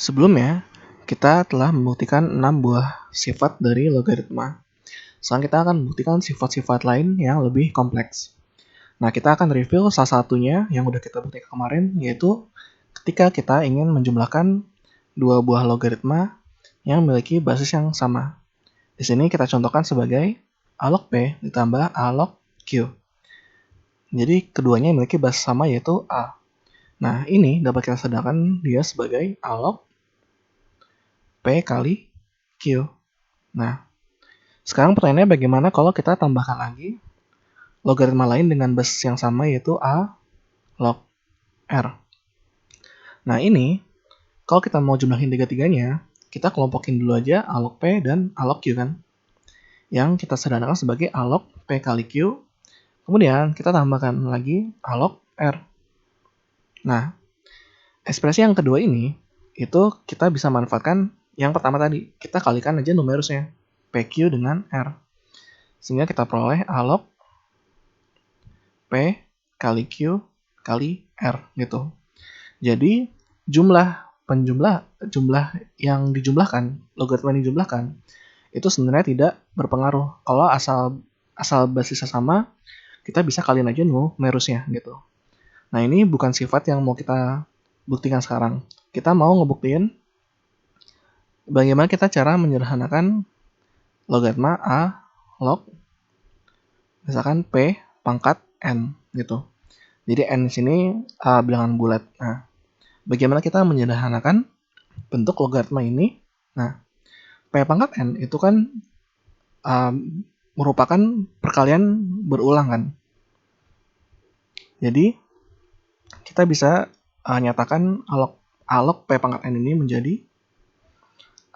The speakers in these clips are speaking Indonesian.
Sebelumnya, kita telah membuktikan 6 buah sifat dari logaritma. Sekarang kita akan membuktikan sifat-sifat lain yang lebih kompleks. Nah, kita akan review salah satunya yang udah kita buktikan kemarin, yaitu ketika kita ingin menjumlahkan dua buah logaritma yang memiliki basis yang sama. Di sini kita contohkan sebagai A log P ditambah A log Q. Jadi keduanya memiliki basis sama, yaitu A. Nah, ini dapat kita sederhanakan dia sebagai A log P kali Q. Nah, sekarang pertanyaannya bagaimana kalau kita tambahkan lagi logaritma lain dengan basis yang sama, yaitu A log R. Nah, ini kalau kita mau jumlahin tiga-tiganya, kita kelompokin dulu aja A log P dan A log Q kan. Yang kita sederhanakan sebagai A log P kali Q. Kemudian kita tambahkan lagi A log R. Nah, ekspresi yang kedua ini, itu kita bisa manfaatkan yang pertama tadi. Kita kalikan aja numerusnya, PQ dengan R. Sehingga kita peroleh A log P kali Q kali R gitu. Jadi jumlah yang dijumlahkan, logaritma yang dijumlahkan, itu sebenarnya tidak berpengaruh. Kalau asal basisnya sama, kita bisa kaliin aja numerusnya gitu. Nah, ini bukan sifat yang mau kita buktikan sekarang. Kita mau ngebuktiin bagaimana kita cara menyederhanakan logaritma A log misalkan P pangkat N gitu. Jadi N di sini bilangan bulat. Nah, bagaimana kita menyederhanakan bentuk logaritma ini? Nah, P pangkat N itu kan merupakan perkalian berulang kan. Jadi kita bisa nyatakan A log P pangkat N ini menjadi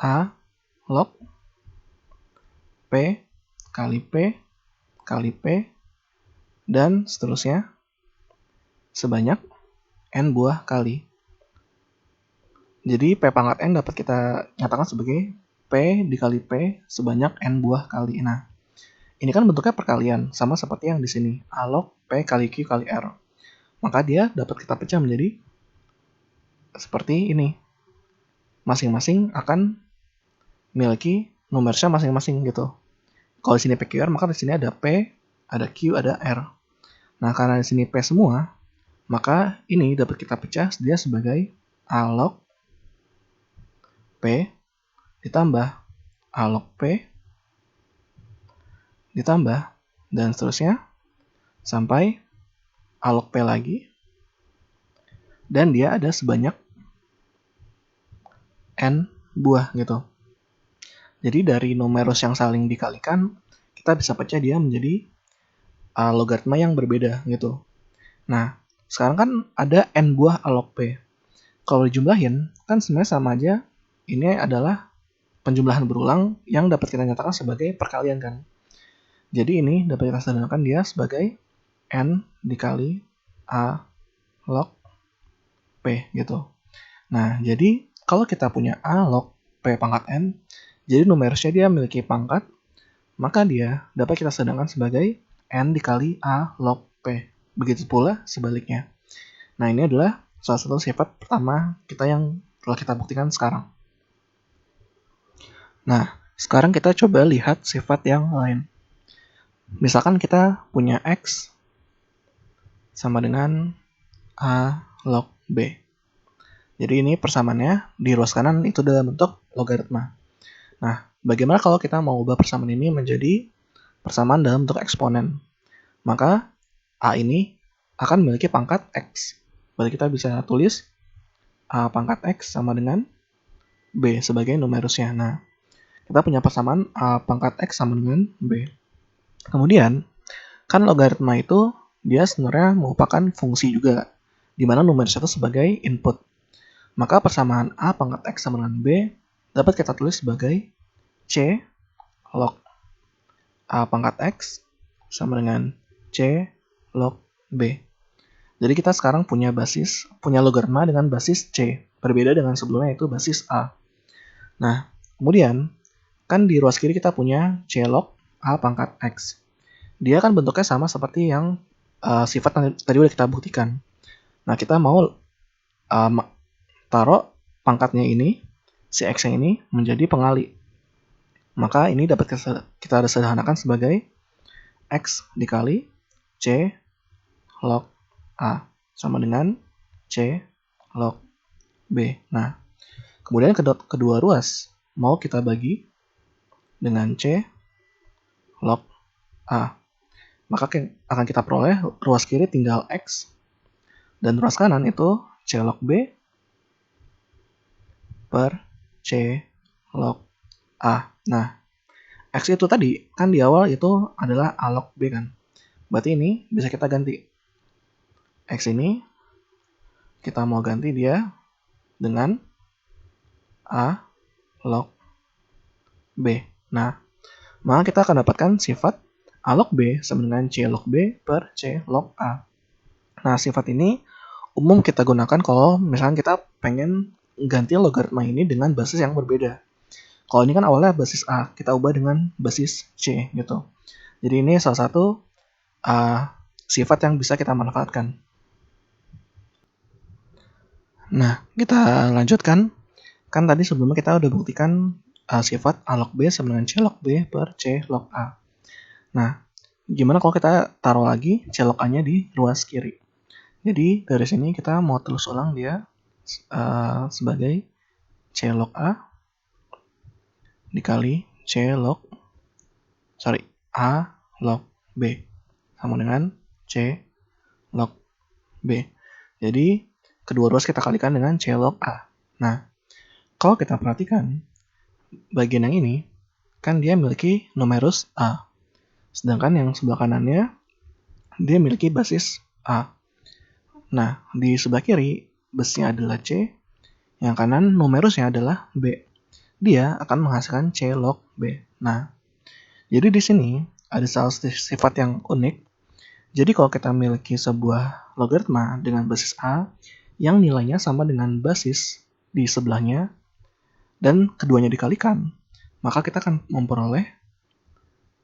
A log P kali P kali P dan seterusnya sebanyak N buah kali. Jadi P pangkat N dapat kita nyatakan sebagai P dikali P sebanyak N buah kali. Nah, ini kan bentuknya perkalian, sama seperti yang di sini, A log P kali Q kali R. Maka dia dapat kita pecah menjadi seperti ini. Masing-masing akan memiliki numerusnya masing-masing gitu. Kalau di sini PQR, maka di sini ada P, ada Q, ada R. Nah, karena di sini P semua, maka ini dapat kita pecah dia sebagai A log P ditambah A log P ditambah dan seterusnya sampai A log P lagi, dan dia ada sebanyak N buah gitu. Jadi dari numerus yang saling dikalikan, kita bisa pecah dia menjadi logaritma yang berbeda gitu. Nah, sekarang kan ada N buah A log P. Kalau dijumlahin, kan sebenarnya sama aja. Ini adalah penjumlahan berulang yang dapat kita nyatakan sebagai perkalian kan. Jadi ini dapat kita sederhanakan dia sebagai N dikali A log P gitu. Nah, jadi kalau kita punya A log P pangkat N, jadi numerusnya dia memiliki pangkat, maka dia dapat kita sedangkan sebagai N dikali A log P. Begitu pula sebaliknya. Nah, ini adalah salah satu sifat pertama kita yang telah kita buktikan sekarang. Nah, sekarang kita coba lihat sifat yang lain. Misalkan kita punya X sama dengan A log B. Jadi ini persamaannya di ruas kanan itu dalam bentuk logaritma. Nah, bagaimana kalau kita mau ubah persamaan ini menjadi persamaan dalam bentuk eksponen? Maka A ini akan memiliki pangkat X. Berarti kita bisa tulis A pangkat X sama dengan B sebagai numerusnya. Nah, kita punya persamaan A pangkat X sama dengan B. Kemudian, kan logaritma itu dia sebenarnya merupakan fungsi juga, di mana numerusnya itu sebagai input. Maka persamaan A pangkat X sama dengan B dapat kita tulis sebagai C log A pangkat X sama dengan C log B. Jadi kita sekarang punya logaritma dengan basis C, berbeda dengan sebelumnya yaitu basis A. Nah, kemudian kan di ruas kiri kita punya C log A pangkat X. Dia kan bentuknya sama seperti yang sifat tadi udah kita buktikan. Nah, kita mau taruh pangkatnya ini, si X-nya ini menjadi pengali. Maka ini dapat kita sederhanakan sebagai X dikali C log A sama dengan C log B. Nah, kemudian kedua ruas mau kita bagi dengan C log A. Maka akan kita peroleh ruas kiri tinggal X dan ruas kanan itu C log B per C log A. Nah, X itu tadi kan di awal itu adalah A log B kan. Berarti ini bisa kita ganti. X ini kita mau ganti dia dengan A log B. Nah, maka kita akan dapatkan sifat A log B sama dengan C log B per C log A. Nah, sifat ini umum kita gunakan kalau misalnya kita pengen ganti logaritma ini dengan basis yang berbeda. Kalau ini kan awalnya basis A, kita ubah dengan basis C gitu. Jadi ini salah satu sifat yang bisa kita manfaatkan. Nah, kita lanjutkan. Kan tadi sebelumnya kita udah buktikan sifat A log B sama dengan C log B per C log A. Nah, gimana kalau kita taruh lagi C log A-nya di ruas kiri? Jadi dari sini kita mau terus ulang dia sebagai C log A dikali A log B sama dengan C log B. Jadi kedua ruas kita kalikan dengan C log A. Nah, kalau kita perhatikan bagian yang ini kan dia memiliki numerus A. Sedangkan yang sebelah kanannya dia memiliki basis A. Nah, di sebelah kiri basisnya adalah C, yang kanan numerusnya adalah B. Dia akan menghasilkan C log B. Nah, jadi di sini ada salah satu sifat yang unik. Jadi kalau kita memiliki sebuah logaritma dengan basis A yang nilainya sama dengan basis di sebelahnya dan keduanya dikalikan, maka kita akan memperoleh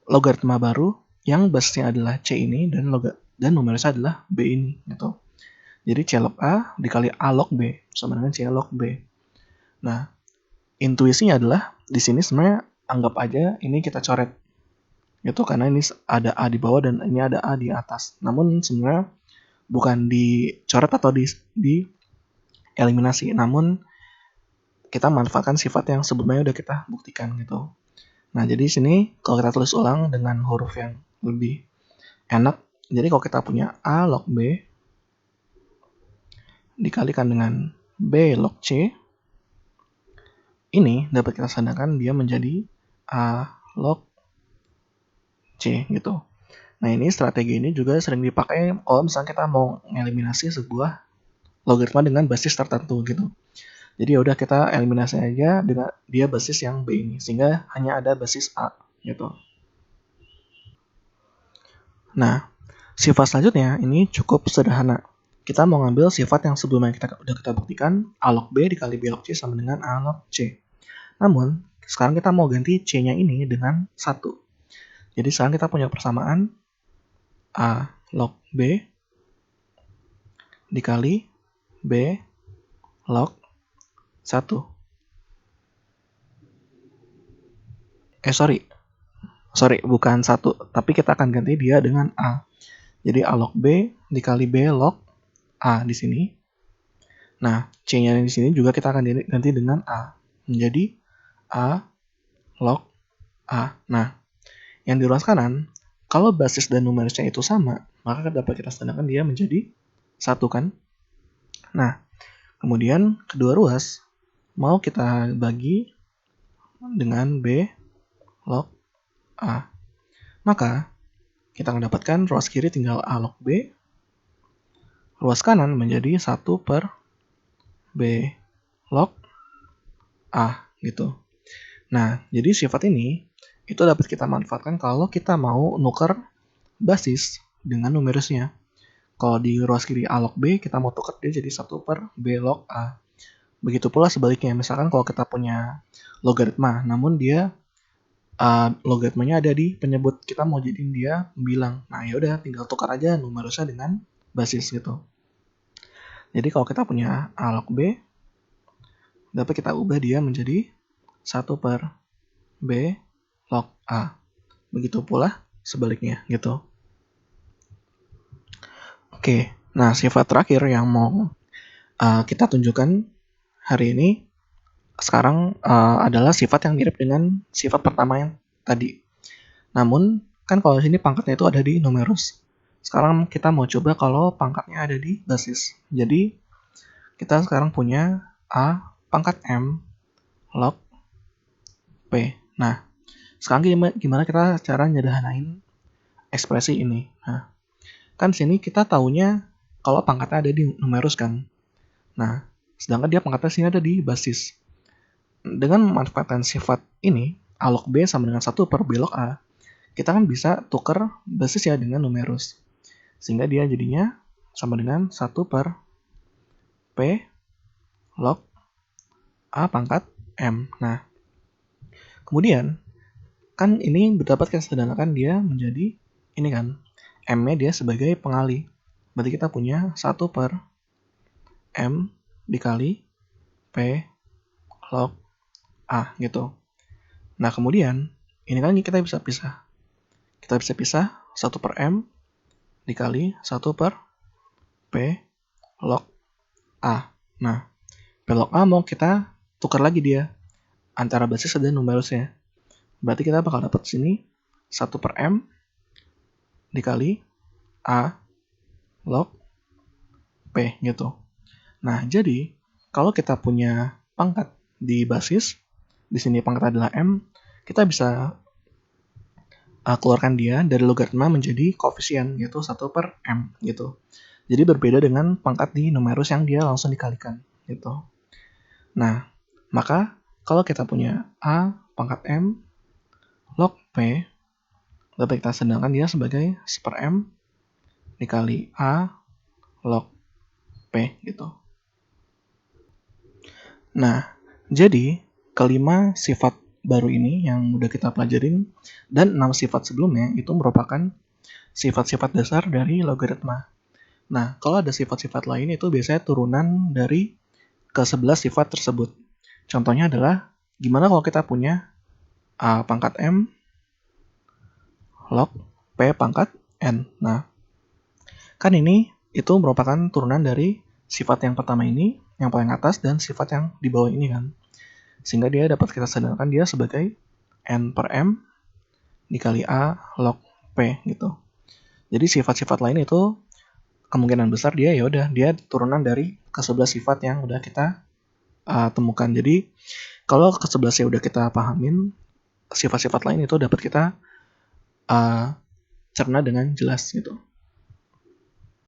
logaritma baru yang basisnya adalah C ini dan numerusnya adalah B ini gitu. Jadi C log A dikali A log B sama dengan C log B. Nah, intuisinya adalah di sini sebenarnya anggap aja ini kita coret. Gitu karena ini ada A di bawah dan ini ada A di atas. Namun sebenarnya bukan dicoret atau di eliminasi, namun kita manfaatkan sifat yang sebelumnya udah kita buktikan gitu. Nah, jadi sini kalau kita tulis ulang dengan huruf yang lebih enak, jadi kalau kita punya A log B dikalikan dengan B log C, ini dapat kita sandangkan dia menjadi A log C gitu. Nah, ini strategi ini juga sering dipakai kalau misalnya kita mau mengeliminasi sebuah logaritma dengan basis tertentu gitu. Jadi ya udah kita eliminasi aja dengan dia basis yang B ini sehingga hanya ada basis A gitu. Nah, sifat selanjutnya ini cukup sederhana. Kita mau ngambil sifat yang sebelumnya udah kita buktikan, A log B dikali B log C sama dengan A log C. Namun, sekarang kita mau ganti C-nya ini dengan 1. Jadi sekarang kita punya persamaan A log B dikali B log 1. Sorry, bukan 1, tapi kita akan ganti dia dengan A. Jadi A log B dikali B log A di sini. Nah, C-nya di sini juga kita akan ganti dengan A. Menjadi A log A. Nah, yang di ruas kanan, kalau basis dan numerusnya itu sama, maka dapat kita tandangkan dia menjadi 1 kan. Nah, kemudian kedua ruas mau kita bagi dengan B log A. Maka kita akan dapatkan ruas kiri tinggal A log B. Ruas kanan menjadi 1 per B log A gitu. Nah, jadi sifat ini itu dapat kita manfaatkan kalau kita mau nuker basis dengan numerusnya. Kalau di ruas kiri A log B, kita mau tukar dia jadi 1 per B log A. Begitu pula sebaliknya, misalkan kalau kita punya logaritma, namun dia logaritmanya ada di penyebut, kita mau jadiin dia bilang. Nah, yaudah tinggal tukar aja numerusnya dengan basis gitu. Jadi kalau kita punya A log B dapat kita ubah dia menjadi 1 per B log A. Begitu pula sebaliknya gitu. Oke, nah sifat terakhir yang mau kita tunjukkan hari ini sekarang adalah sifat yang mirip dengan sifat pertama yang tadi. Namun kan kalau di sini pangkatnya itu ada di numerus. Sekarang kita mau coba kalau pangkatnya ada di basis. Jadi kita sekarang punya A pangkat M log P. Nah, sekarang gimana kita cara nyederhanain ekspresi ini? Nah, kan sini kita taunya kalau pangkatnya ada di numerus kan. Nah, sedangkan dia pangkatnya sini ada di basis. Dengan memanfaatkan sifat ini, A log B sama dengan 1 per B log A, kita kan bisa tuker basis ya dengan numerus. Sehingga dia jadinya sama dengan 1 per P log A pangkat M. Nah, kemudian kan ini dapat kita sederhanakan dia menjadi ini kan, M-nya dia sebagai pengali. Berarti kita punya 1 per M dikali P log A gitu. Nah, kemudian ini kan kita bisa pisah. Kita bisa pisah 1 per M dikali 1 per P log A. Nah, P log A mau kita tukar lagi dia antara basis dan numerusnya. Berarti kita bakal dapat sini 1 per M dikali A log P gitu. Nah, jadi kalau kita punya pangkat di basis, di sini pangkat adalah M, kita bisa keluarkan dia dari logaritma menjadi koefisien, yaitu 1 per M gitu. Jadi berbeda dengan pangkat di numerus yang dia langsung dikalikan gitu. Nah, maka kalau kita punya A pangkat M log P, dapat kita sedangkan dia sebagai 1 per M dikali A log P gitu. Nah, jadi kelima sifat baru ini yang udah kita pelajarin dan 6 sifat sebelumnya itu merupakan sifat-sifat dasar dari logaritma. Nah, kalau ada sifat-sifat lain itu biasanya turunan dari ke-11 sifat tersebut. Contohnya adalah gimana kalau kita punya A pangkat M log P pangkat N. Nah, kan ini itu merupakan turunan dari sifat yang pertama ini, yang paling atas, dan sifat yang di bawah ini kan. Sehingga dia dapat kita sederhanakan dia sebagai N per M dikali A log P gitu. Jadi sifat-sifat lain itu kemungkinan besar dia dia turunan dari ke-11 sifat yang udah kita temukan. Jadi kalau ke-11 udah kita pahamin, sifat-sifat lain itu dapat kita cerna dengan jelas gitu.